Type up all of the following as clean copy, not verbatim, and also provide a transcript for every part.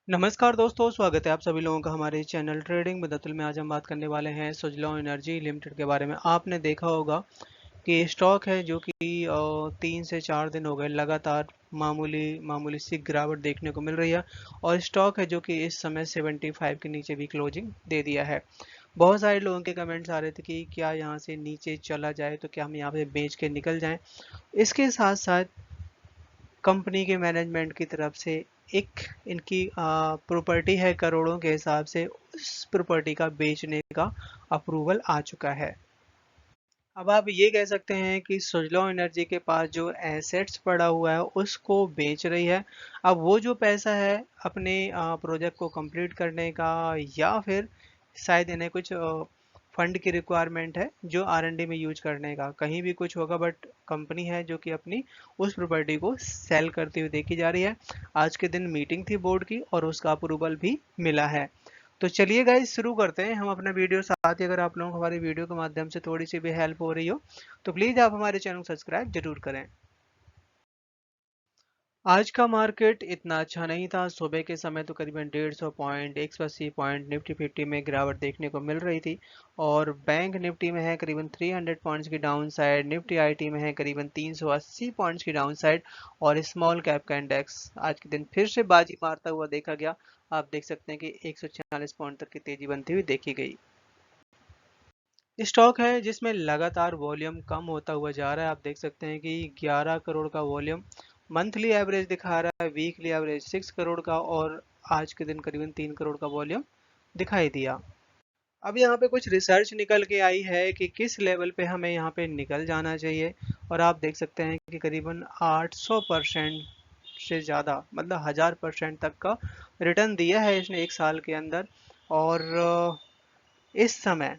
नमस्कार दोस्तों, स्वागत है आप सभी लोगों का हमारे चैनल ट्रेडिंग बदतुल में। आज हम बात करने वाले हैं सुजलॉन एनर्जी लिमिटेड के बारे में। आपने देखा होगा कि स्टॉक है जो कि 3 से 4 दिन हो गए लगातार मामूली मामूली सी गिरावट देखने को मिल रही है और स्टॉक है जो कि इस समय 75 के नीचे भी क्लोजिंग दे दिया है। बहुत सारे लोगों के कमेंट्स आ रहे थे कि क्या यहाँ से नीचे चला जाए तो क्या हम यहाँ पे बेच के निकल जाएं। इसके साथ साथ कंपनी के मैनेजमेंट की तरफ से एक इनकी प्रॉपर्टी है करोड़ों के हिसाब से, उस प्रॉपर्टी का बेचने का अप्रूवल आ चुका है। अब आप ये कह सकते हैं कि सुजलॉन एनर्जी के पास जो एसेट्स पड़ा हुआ है उसको बेच रही है। अब वो जो पैसा है अपने प्रोजेक्ट को कंप्लीट करने का या फिर शायद इन्हें कुछ फंड की रिक्वायरमेंट है जो आर&डी में यूज करने का, कहीं भी कुछ होगा, बट कंपनी है जो कि अपनी उस प्रॉपर्टी को सेल करती हुई देखी जा रही है। आज के दिन मीटिंग थी बोर्ड की और उसका अप्रूवल भी मिला है। तो चलिए गाइस शुरू करते हैं हम अपना वीडियो। साथ ही अगर आप लोगों को हमारी वीडियो के माध्यम से थोड़ी सी भी हेल्प हो रही हो तो प्लीज़ आप हमारे चैनल को सब्सक्राइब जरूर करें। आज का मार्केट इतना अच्छा नहीं था। सुबह के समय तो करीबन 150 पॉइंट 180 पॉइंट निफ्टी 50 में गिरावट देखने को मिल रही थी और बैंक निफ्टी में है करीबन 300 पॉइंट्स की डाउन साइड, निफ्टी आईटी में है करीबन 380 पॉइंट्स की डाउन साइड और स्मॉल कैप का इंडेक्स आज के दिन फिर से बाजी मारता हुआ देखा गया। आप देख सकते हैं कि 146 पॉइंट तक की तेजी बनती हुई देखी गई। स्टॉक है जिसमें लगातार वॉल्यूम कम होता हुआ जा रहा है। आप देख सकते हैं कि 11 करोड़ का वॉल्यूम मंथली एवरेज दिखा रहा है, वीकली एवरेज 6 करोड़ का और आज के दिन करीबन 3 करोड़ का वॉल्यूम दिखाई दिया। अब यहाँ पे कुछ रिसर्च निकल के आई है कि किस लेवल पे हमें यहाँ पे निकल जाना चाहिए और आप देख सकते हैं कि करीबन 800% से ज़्यादा, मतलब 1000% तक का रिटर्न दिया है इसने एक साल के अंदर। और इस समय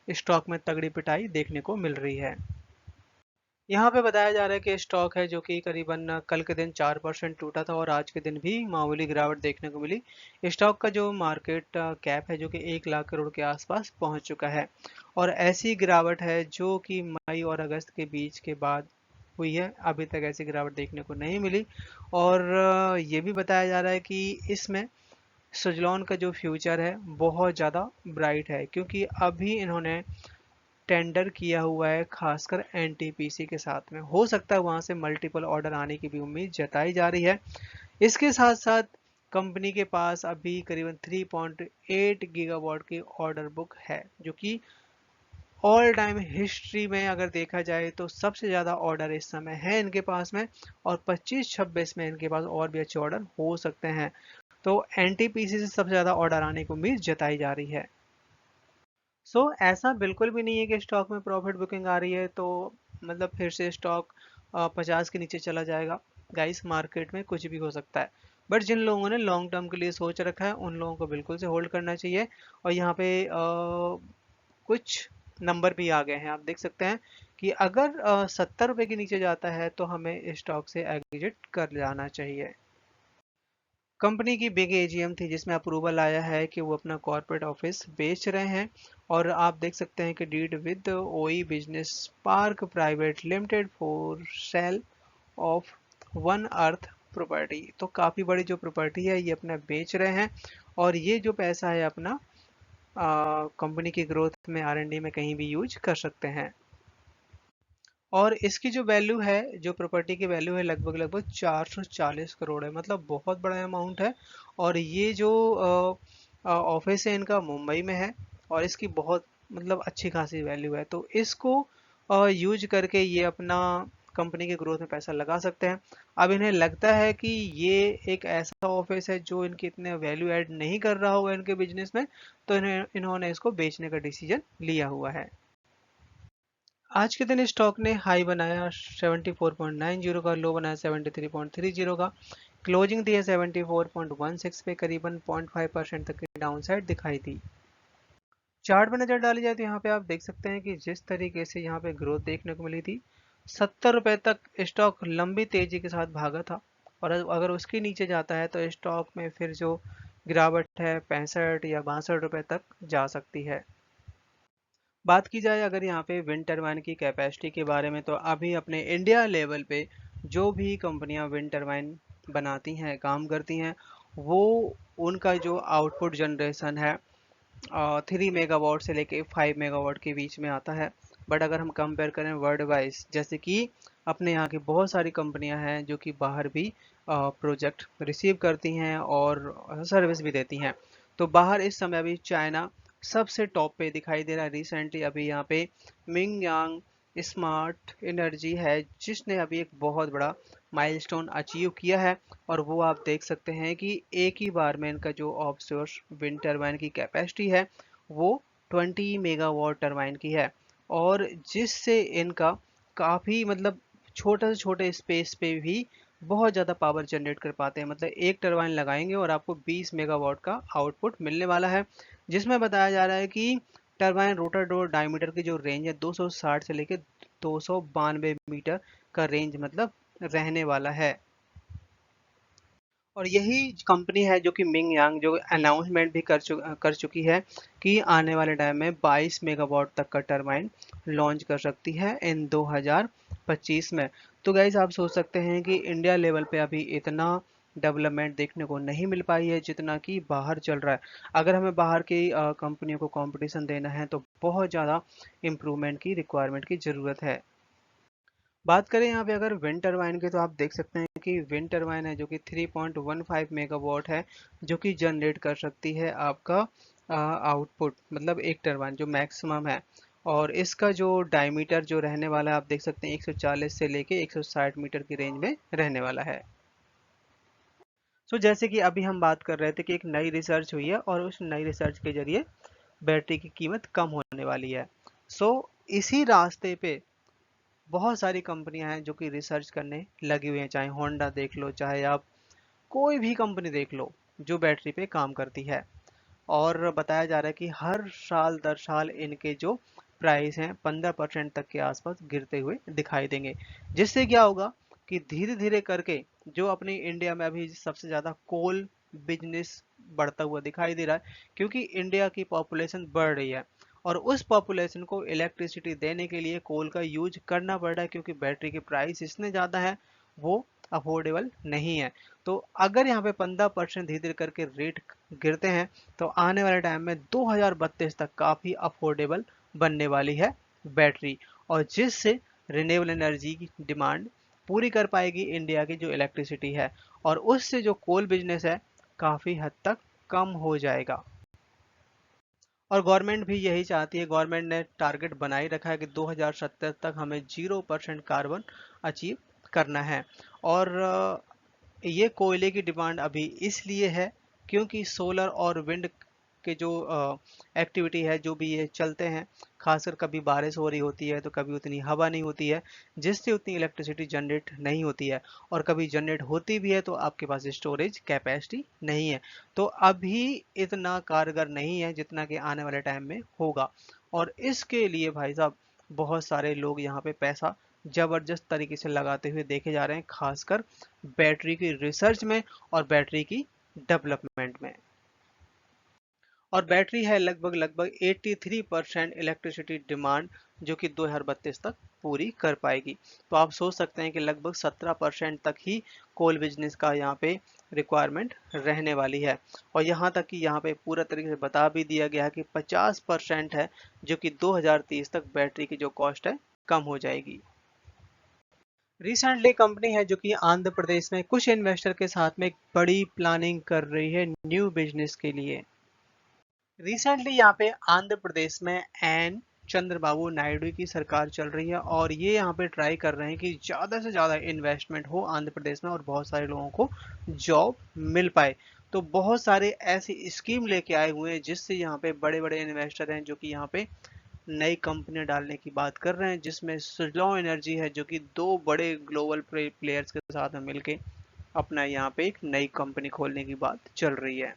स्टॉक में तगड़ी पिटाई देखने को मिल रही है। यहाँ पे बताया जा रहा है कि स्टॉक है जो कि करीबन कल के दिन 4% टूटा था और आज के दिन भी मामूली गिरावट देखने को मिली। स्टॉक का जो मार्केट कैप है जो कि 1 लाख करोड़ के आसपास पहुंच चुका है और ऐसी गिरावट है जो कि मई और अगस्त के बीच के बाद हुई है। अभी तक ऐसी गिरावट देखने को नहीं मिली और ये भी बताया जा रहा है कि इसमें सुजलॉन का जो फ्यूचर है बहुत ज़्यादा ब्राइट है, क्योंकि अभी इन्होंने टेंडर किया हुआ है खासकर एनटीपीसी के साथ में। हो सकता है वहां से मल्टीपल ऑर्डर आने की भी उम्मीद जताई जा रही है। इसके साथ साथ कंपनी के पास अभी करीबन 3.8 गीगावाट की ऑर्डर बुक है जो कि ऑल टाइम हिस्ट्री में अगर देखा जाए तो सबसे ज़्यादा ऑर्डर इस समय है इनके पास में और 25-26 में इनके पास और भी अच्छे ऑर्डर हो सकते हैं। तो एनटीपीसी से सबसे ज़्यादा ऑर्डर आने की उम्मीद जताई जा रही है। ऐसा बिल्कुल भी नहीं है कि स्टॉक में प्रॉफिट बुकिंग आ रही है तो मतलब फिर से स्टॉक 50 के नीचे चला जाएगा। गाइस, मार्केट में कुछ भी हो सकता है, बट जिन लोगों ने लॉन्ग टर्म के लिए सोच रखा है उन लोगों को बिल्कुल से होल्ड करना चाहिए। और यहाँ पे कुछ नंबर भी आ गए हैं। आप देख सकते हैं कि अगर 70 रुपये के नीचे जाता है तो हमें स्टॉक से एग्जिट कर जाना चाहिए। कंपनी की बिग एजीएम थी जिसमें अप्रूवल आया है कि वो अपना कॉर्पोरेट ऑफिस बेच रहे हैं और आप देख सकते हैं कि डीड विद ओई business park private limited for sale of one earth property. तो काफ़ी बड़ी जो प्रॉपर्टी है ये अपना बेच रहे हैं और ये जो पैसा है अपना कंपनी की ग्रोथ में आर&डी में कहीं भी यूज कर सकते हैं। और इसकी जो वैल्यू है, जो प्रॉपर्टी की वैल्यू है, लगभग लगभग 440 करोड़ है, मतलब बहुत बड़ा अमाउंट है। और ये जो ऑफिस है इनका मुंबई में है और इसकी बहुत मतलब अच्छी खासी वैल्यू है, तो इसको यूज करके ये अपना कंपनी के ग्रोथ में पैसा लगा सकते हैं। अब इन्हें लगता है कि ये एक ऐसा ऑफिस है जो इनकी इतने वैल्यू ऐड नहीं कर रहा होगा इनके बिजनेस में, तो इन्होंने इसको बेचने का डिसीजन लिया हुआ है। आज के दिन स्टॉक ने हाई बनाया 74.90 का, लो बनाया 73.30 का, क्लोजिंग दी है 74.16 पे, करीबन 0.5% तक की डाउन साइड दिखाई दी। चार्ट में नजर डाली जाए तो यहाँ पे आप देख सकते हैं कि जिस तरीके से यहाँ पे ग्रोथ देखने को मिली थी, 70 रुपए तक स्टॉक लंबी तेजी के साथ भागा था और अगर उसके नीचे जाता है तो स्टॉक में फिर जो गिरावट है 65 या 62 रुपए तक जा सकती है। बात की जाए अगर यहाँ पे विंड टरबाइन की कैपेसिटी के बारे में, तो अभी अपने इंडिया लेवल पे जो भी कंपनियां विंड टरबाइन बनाती हैं, काम करती हैं, वो उनका जो आउटपुट जनरेशन है 3 मेगावाट से लेके 5 मेगावाट के बीच में आता है। बट अगर हम कंपेयर करें वर्ल्ड वाइज, जैसे कि अपने यहाँ की बहुत सारी कंपनियां हैं जो कि बाहर भी प्रोजेक्ट रिसीव करती हैं और सर्विस भी देती हैं, तो बाहर इस समय अभी चाइना सबसे टॉप पे दिखाई दे रहा है। रिसेंटली अभी यहाँ पे मिंग यांग स्मार्ट एनर्जी है जिसने अभी एक बहुत बड़ा माइलस्टोन अचीव किया है, और वो आप देख सकते हैं कि एक ही बार में इनका जो ऑफशोर विंड टरबाइन की कैपेसिटी है वो 20 मेगावाट टरबाइन की है, और जिससे इनका काफ़ी मतलब छोटे से छोटे स्पेस पे भी बहुत ज़्यादा पावर जनरेट कर पाते हैं। मतलब एक टरबाइन लगाएंगे और आपको 20 मेगावाट का आउटपुट मिलने वाला है, जिसमें बताया जा रहा है कि टरबाइन रोटर डोर डायमीटर की जो रेंज है 260 से लेकर 292 मीटर का रेंज मतलब रहने वाला है। और यही कंपनी है जो कि मिंग यांग जो अनाउंसमेंट भी कर चुकी है कि आने वाले टाइम में 22 मेगावाट तक का टरबाइन लॉन्च कर सकती है इन 2025 में। तो गाइज आप सोच सकते हैं कि इंडिया लेवल पे अभी इतना डेवलपमेंट देखने को नहीं मिल पाई है जितना कि बाहर चल रहा है। अगर हमें बाहर की कंपनियों को कंपटीशन देना है तो बहुत ज़्यादा इम्प्रूवमेंट की रिक्वायरमेंट की ज़रूरत है। बात करें यहाँ पे अगर विंड टरबाइन की, तो आप देख सकते हैं कि विंड टरबाइन है जो कि 3.15 मेगावाट है, जो कि जनरेट कर सकती है आपका आउटपुट, मतलब एक टरबाइन जो मैक्सिमम है। और इसका जो डायमीटर जो रहने वाला है आप देख सकते हैं 140 से लेके 160 मीटर की रेंज में रहने वाला है। जैसे कि अभी हम बात कर रहे थे कि एक नई रिसर्च हुई है और उस नई रिसर्च के जरिए बैटरी की कीमत कम होने वाली है। इसी रास्ते पे बहुत सारी कंपनियां हैं जो कि रिसर्च करने लगी हुई हैं, चाहे होंडा देख लो, चाहे आप कोई भी कंपनी देख लो जो बैटरी पे काम करती है। और बताया जा रहा है कि हर साल दर साल इनके जो प्राइस हैं 15% तक के आसपास गिरते हुए दिखाई देंगे, जिससे क्या होगा कि धीरे धीरे करके जो अपनी इंडिया में अभी सबसे ज़्यादा कोल बिजनेस बढ़ता हुआ दिखाई दे रहा है, क्योंकि इंडिया की पॉपुलेशन बढ़ रही है और उस पॉपुलेशन को इलेक्ट्रिसिटी देने के लिए कोल का यूज करना पड़ रहा है, क्योंकि बैटरी के प्राइस इतने ज़्यादा है वो अफोर्डेबल नहीं है। तो अगर यहाँ पे 15% धीरे धीरे करके रेट गिरते हैं तो आने वाले टाइम में 2032 तक काफ़ी अफोर्डेबल बनने वाली है बैटरी, और जिससे रिन्यूएबल एनर्जी की डिमांड पूरी कर पाएगी इंडिया की जो इलेक्ट्रिसिटी है, और उससे जो कोल बिजनेस है काफ़ी हद तक कम हो जाएगा। और गवर्नमेंट भी यही चाहती है, गवर्नमेंट ने टारगेट बनाई रखा है कि 2070 तक हमें 0% कार्बन अचीव करना है। और ये कोयले की डिमांड अभी इसलिए है क्योंकि सोलर और विंड के जो एक्टिविटी है जो भी ये चलते हैं, खासकर कभी बारिश हो रही होती है तो कभी उतनी हवा नहीं होती है, जिससे उतनी इलेक्ट्रिसिटी जनरेट नहीं होती है, और कभी जनरेट होती भी है तो आपके पास स्टोरेज कैपेसिटी नहीं है। तो अभी इतना कारगर नहीं है जितना कि आने वाले टाइम में होगा, और इसके लिए भाई साहब बहुत सारे लोग यहाँ पे पैसा जबरदस्त तरीके से लगाते हुए देखे जा रहे हैं, खासकर बैटरी की रिसर्च में और बैटरी की डेवलपमेंट में। और बैटरी है लगभग लगभग 83% इलेक्ट्रिसिटी डिमांड जो कि 2032 तक पूरी कर पाएगी। तो आप सोच सकते हैं कि लगभग 17% तक ही कोल बिजनेस का यहाँ पे रिक्वायरमेंट रहने वाली है, और यहाँ तक कि यहाँ पे पूरा तरीके से बता भी दिया गया है कि 50% है जो कि 2030 तक बैटरी की जो कॉस्ट है कम हो जाएगी। रिसेंटली कंपनी है जो कि आंध्र प्रदेश में कुछ इन्वेस्टर के साथ में एक बड़ी प्लानिंग कर रही है न्यू बिजनेस के लिए। रिसेंटली यहाँ पे आंध्र प्रदेश में एन चंद्रबाबू नायडू की सरकार चल रही है, और ये यहाँ पे ट्राई कर रहे हैं कि ज़्यादा से ज़्यादा इन्वेस्टमेंट हो आंध्र प्रदेश में और बहुत सारे लोगों को जॉब मिल पाए। तो बहुत सारे ऐसी स्कीम लेके आए हुए हैं जिससे यहाँ पे बड़े बड़े इन्वेस्टर हैं जो कि यहाँ पे नई कंपनियां डालने की बात कर रहे हैं, जिसमें सुजलॉन एनर्जी है जो कि दो बड़े ग्लोबल प्लेयर्स के साथ में मिलके अपना यहाँ पे एक नई कंपनी खोलने की बात चल रही है।